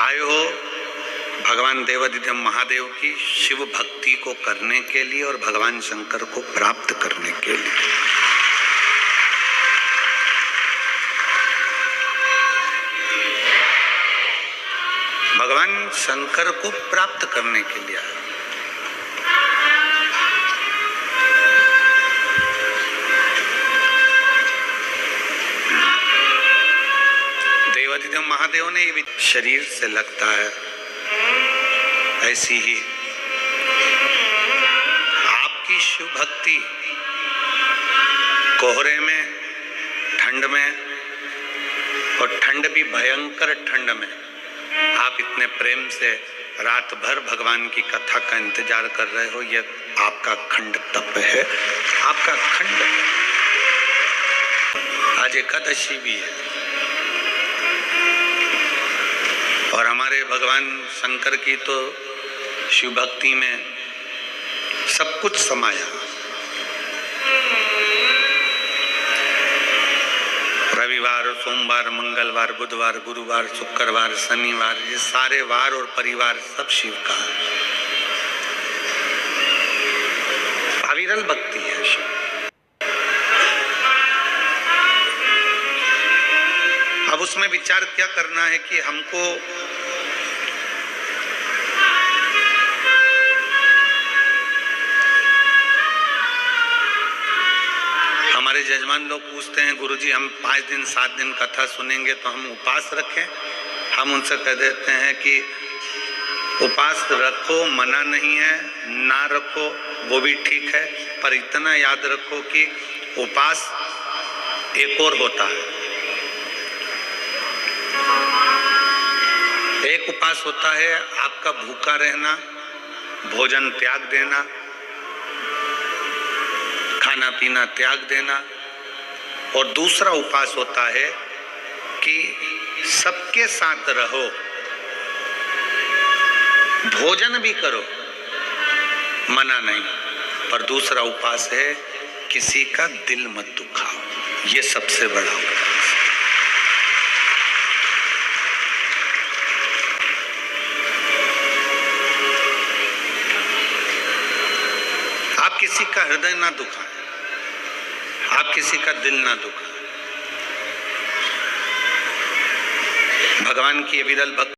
आए हो भगवान देवाधिदेव महादेव की शिव भक्ति को करने के लिए और भगवान शंकर को प्राप्त करने के लिए। भगवान शंकर को प्राप्त करने के लिए आए। देवाधिदेव महादेव ने ये शरीर से लगता है, ऐसी ही आपकी शिव भक्ति कोहरे में, ठंड में, और ठंड भी भयंकर ठंड में आप इतने प्रेम से रात भर भगवान की कथा का इंतजार कर रहे हो। यह आपका अखंड तप है, आपका अखंड। आज एकादशी भी है और हमारे भगवान शंकर की तो शिव भक्ति में सब कुछ समाया। रविवार, सोमवार, मंगलवार, बुधवार, गुरुवार, शुक्रवार, शनिवार, ये सारे वार और परिवार सब शिव का है। अविरल भक्ति है शिव। अब उसमें विचार क्या करना है कि हमको हमारे जजमान लोग पूछते हैं, गुरुजी हम 5 दिन 7 दिन कथा सुनेंगे तो हम उपवास रखें। हम उनसे कह देते हैं कि उपवास रखो, मना नहीं है, ना रखो वो भी ठीक है, पर इतना याद रखो कि उपवास एक और होता है। एक उपवास होता है आपका भूखा रहना, भोजन त्याग देना, खाना पीना त्याग देना, और दूसरा उपवास होता है कि सबके साथ रहो, भोजन भी करो, मना नहीं, पर दूसरा उपवास है किसी का दिल मत दुखाओ। ये सबसे बड़ा उपवास। आप किसी का हृदय ना दुखाएं, आप किसी का दिल ना दुखाएं। भगवान की अविरल भक्ति